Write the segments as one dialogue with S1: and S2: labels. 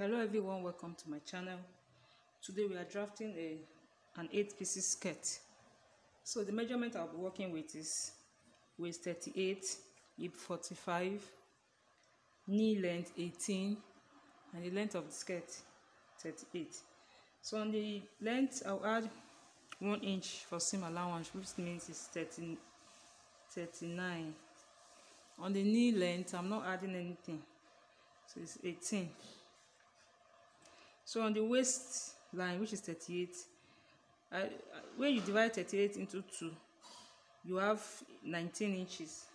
S1: Hello everyone, welcome to my channel. Today we are drafting an 8-piece skirt. So the measurement I'll be working with is waist 38, hip 45, knee length 18, and the length of the skirt 38. So on the length I'll add 1 inch for seam allowance, which means it's 39. On the knee length I'm not adding anything, so it's 18. So on the waist line, which is 38, when you divide 38 into 2, you have 19 inches,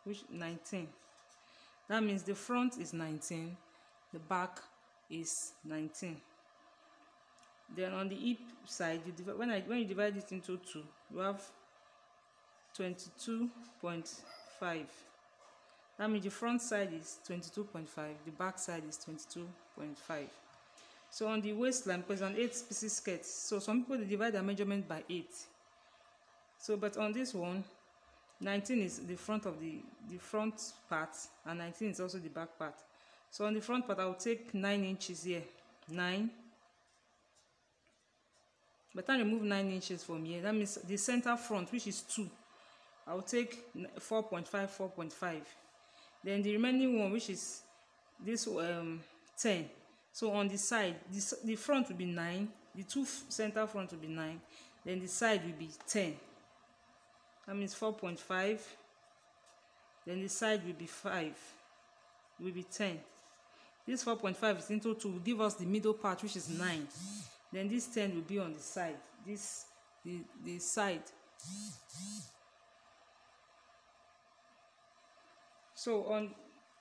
S1: which 19. That means the front is 19, the back is 19. Then on the hip side, you divide, when you divide it into 2, you have 22.5. That means the front side is 22.5, the back side is 22.5. So on the waistline, because an 8-piece skirt, so some people they divide their measurement by 8. So, but on this one, 19 is the front of the front part, and 19 is also the back part. So on the front part, I will take 9 inches here, 9. By the time I remove 9 inches from here, that means the center front, which is 2, I will take 4.5, 4.5. Then the remaining one, which is this 10. So on the side, the front will be 9, the two center front will be 9, then the side will be 10. That means 4.5, then the side will be 5, will be 10. This 4.5 is into 2, will give us the middle part, which is 9. Then this 10 will be on the side, the side. So on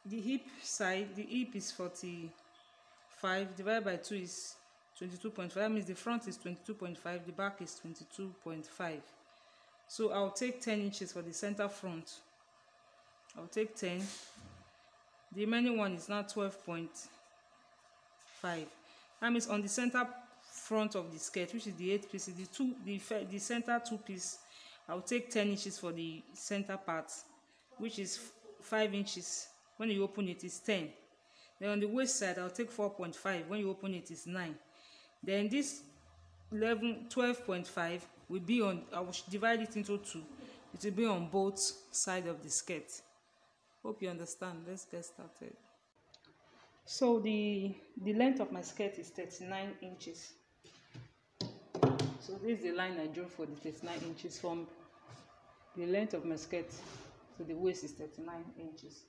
S1: the hip side, the hip is 45 divided by 2 is 22.5. That means the front is 22.5, the back is 22.5. So I'll take 10 inches for the center front. I'll take 10. The remaining one is now 12.5. That means on the center front of the skirt, which is the 8 pieces, the center 2 piece, I'll take 10 inches for the center part, which is 5 inches. When you open it, it's 10. Then on the waist side, I'll take 4.5. When you open it, it's 9. Then this 12.5 will be on, I will divide it into 2. It will be on both sides of the skirt. Hope you understand. Let's get started. So the length of my skirt is 39 inches. So this is the line I drew for the 39 inches. From the length of my skirt to the waist is 39 inches.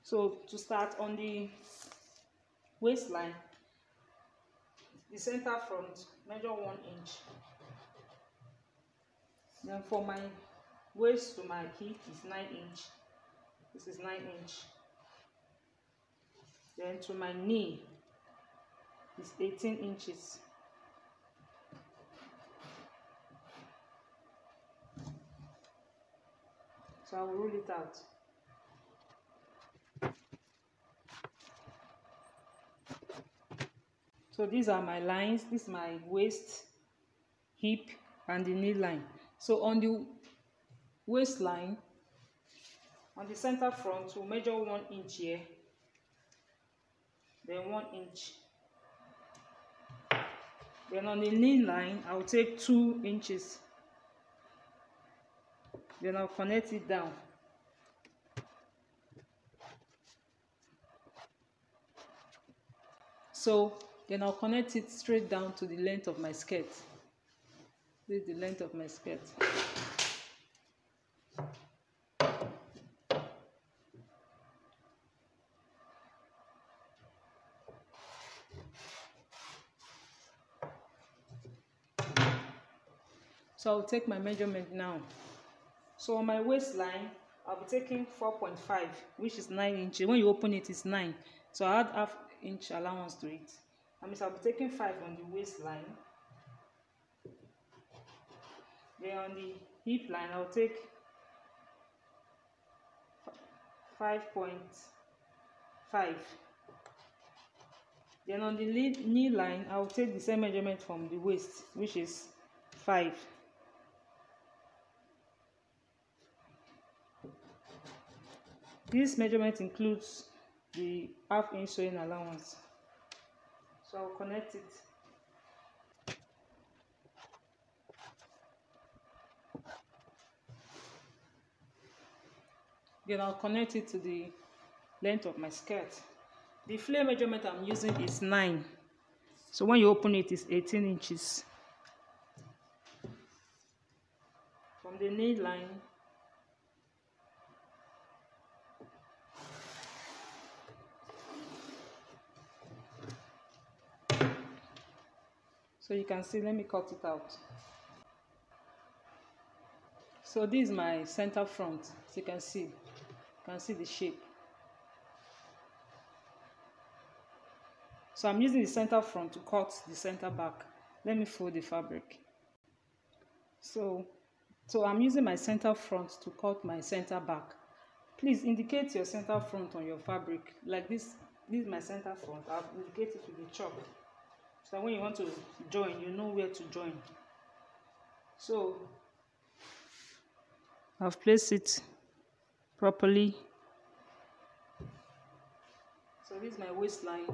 S1: So to start, on the waistline, the center front, measure 1 inch. Then for my waist to my hip is 9 inch. This is 9 inch. Then to my knee is 18 inches. So I will roll it out. So these are my lines. This is my waist, hip, and the knee line. So on the waistline, on the center front, we'll measure 1 inch here, then 1 inch. Then on the knee line, I'll take 2 inches. Then I'll connect it down. So then I'll connect it straight down to the length of my skirt. This is the length of my skirt. So I'll take my measurement now. So on my waistline, I'll be taking 4.5, which is 9 inches. When you open it, it's 9. So I'll add ½ inch allowance to it. That means I'll be taking 5 on the waistline. Then on the hip line, I'll take 5.5. Then on the knee line, I'll take the same measurement from the waist, which is 5. This measurement includes the ½ inch sewing allowance. So I'll connect it. Then I'll connect it to the length of my skirt. The flare measurement I'm using is 9. So when you open it, it's 18 inches. From the knee line, so you can see, let me cut it out. So this is my center front. So you can see the shape. So I'm using the center front to cut the center back. Let me fold the fabric. So I'm using my center front to cut my center back. Please indicate your center front on your fabric. Like this is my center front. I'll indicate it with the chalk. So when you want to join, you know where to join. So I've placed it properly. So this is my waistline.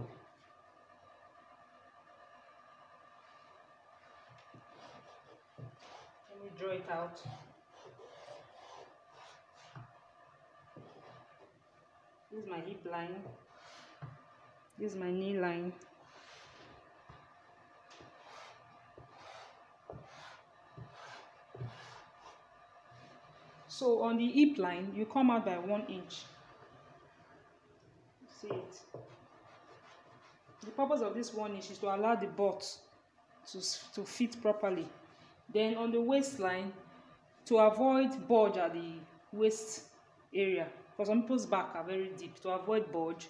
S1: Let me draw it out. This is my hip line. This is my knee line. So on the hip line, you come out by 1 inch. See it? The purpose of this 1 inch is to allow the butt to fit properly. Then on the waistline, to avoid bulge at the waist area, because some people's back are very deep. To avoid bulge,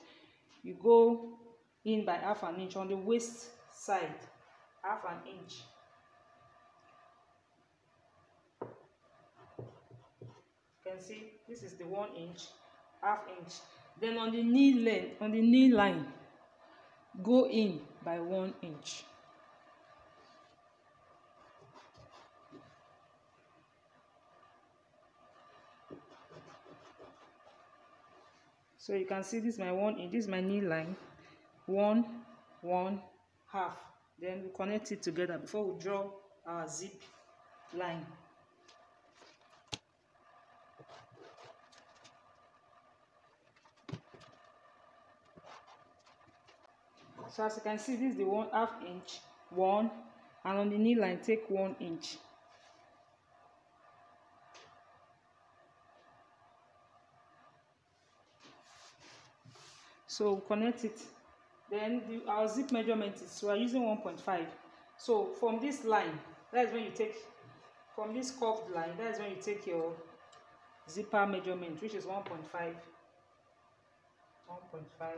S1: you go in by ½ an inch on the waist side, ½ an inch. You can see this is the 1 inch, ½ inch. Then on the knee length, on the knee line, go in by 1 inch. So you can see this is my 1 inch, this is my knee line, 1, 1, half. Then we connect it together before we draw our zip line. So as you can see, this is the 1/2 inch, 1, and on the knee line, take 1 inch. So we'll connect it. Then our zip measurement is, we are using 1.5. So from this line, that is when you take, from this curved line, that is when you take your zipper measurement, which is 1.5. 1.5.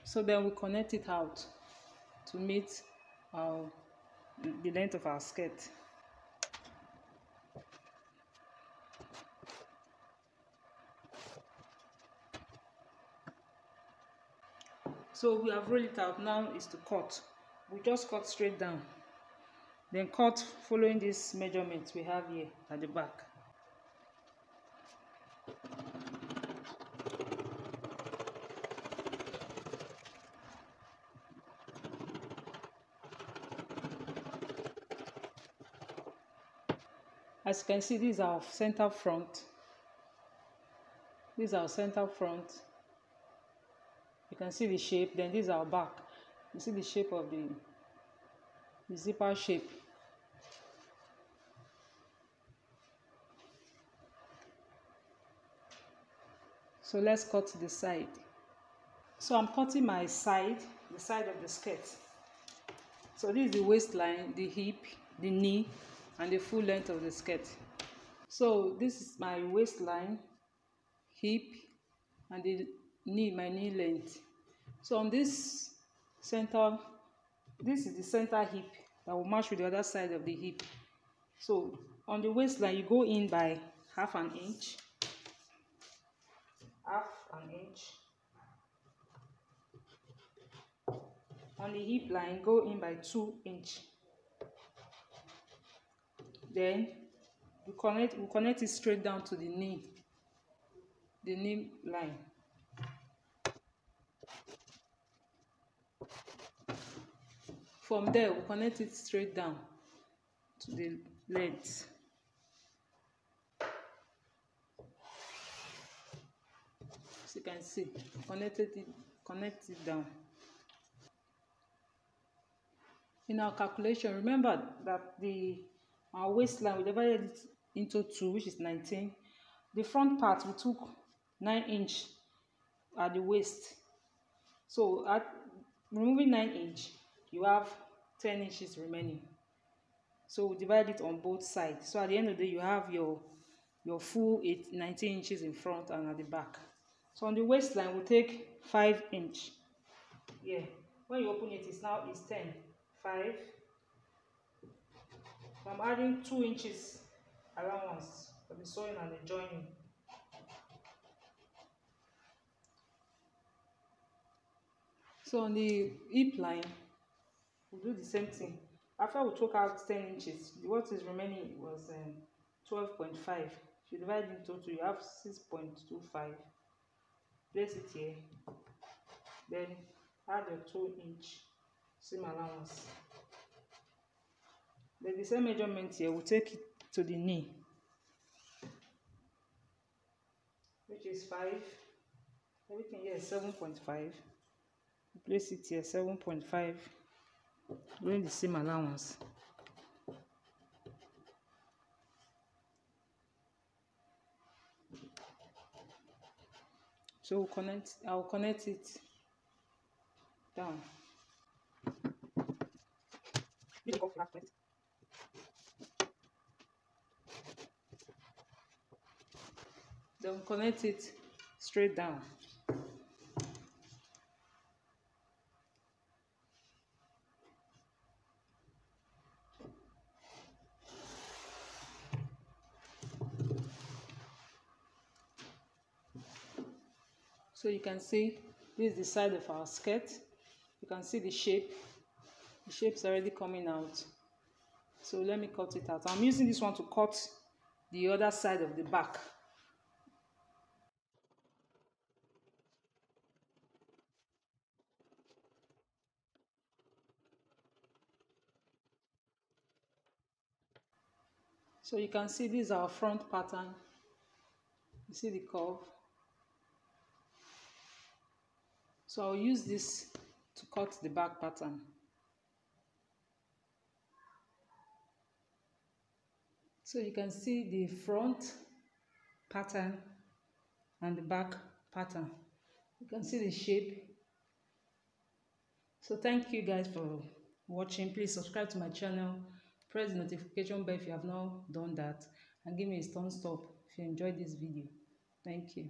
S1: So then we connect it out to meet the length of our skirt. So we have rolled it out. Now is to cut. We just cut straight down. Then cut following this measurement we have here at the back. As you can see, this is our center front. This is our center front. You can see the shape. Then this is our back. You see the shape of the zipper shape. So let's cut the side. So I'm cutting my side, the side of the skirt. So this is the waistline, the hip, the knee, and the full length of the skirt. So this is my waistline, hip, and the knee, my knee length. So on this center. This is the center hip that will match with the other side of the hip. So on the waistline, you go in by half an inch. On the hip line, go in by 2 inches. Then we connect it straight down to the knee line. From there, we connect it straight down to the length. As you can see, connect it down. In our calculation, remember that our waistline, we divided it into 2, which is 19. The front part, we took 9 inches at the waist. So at removing 9 inches, you have 10 inches remaining. So we divide it on both sides. So at the end of the day, you have your full 19 inches in front and at the back. So on the waistline, we'll take 5 inches. Yeah. When you open it, it's 10. 5. So I'm adding 2 inches allowance for the sewing and the joining. So on the hip line, we'll do the same thing. After we took out 10 inches, what is remaining was 12.5. If you divide into 2, you have 6.25. Place it here. Then add your 2-inch seam allowance. Then the same measurement here, we'll take it to the knee, which is 5. Everything here is 7.5. Place it here, 7.5. Doing the seam allowance. So I'll connect it down. Then connect it straight down. So you can see this is the side of our skirt. You can see the shape. The shape's already coming out. So let me cut it out. I'm using this one to cut the other side of the back. So you can see this is our front pattern. You see the curve. So I'll use this to cut the back pattern. So you can see the front pattern and the back pattern. You can see the shape. So thank you guys for watching. Please subscribe to my channel. Press the notification bell if you have not done that. And give me a thumbs up if you enjoyed this video. Thank you.